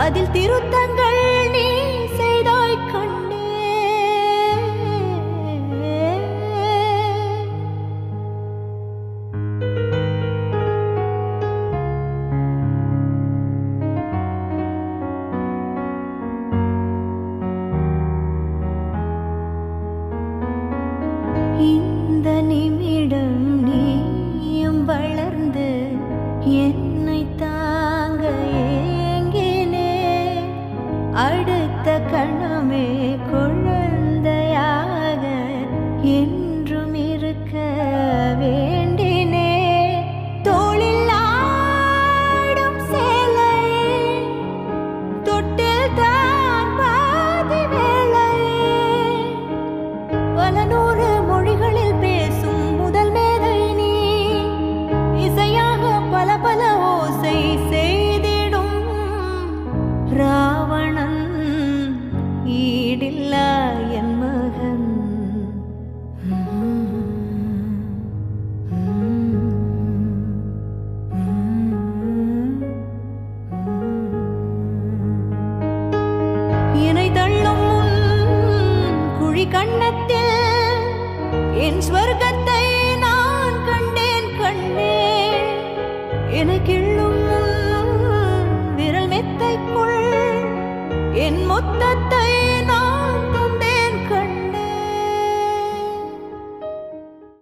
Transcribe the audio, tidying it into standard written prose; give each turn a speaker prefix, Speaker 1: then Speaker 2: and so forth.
Speaker 1: அதில் திருத்தங்கள் நீ செய்தாய் கண்ணே. இந்த நிமிடம் நீயும் வளர்ந்து என்னை தாங்க ஏங்கினே. அடுத்த கணமே குழந்தையாக என்றும் இருக்க வேண்டினே. தோளில் ஆடும் சேலையே, தொட்டில் தான் பாதி வேளையே. பல நூறு மொழிகளில் பேசும் முதல் மேதை நீ. இசையாக பல பல ஓசை செய்திடும் ராவணன் ஈடில்லா என் மகன். என்னை தள்ளும் முன் குழி கண்ணத்தில் என் ஸ்வர்க்கத்தை நான் கண்டேன் கண்ணே. எனக்கு விரல் மெத்தைக்குள் என் மொத்த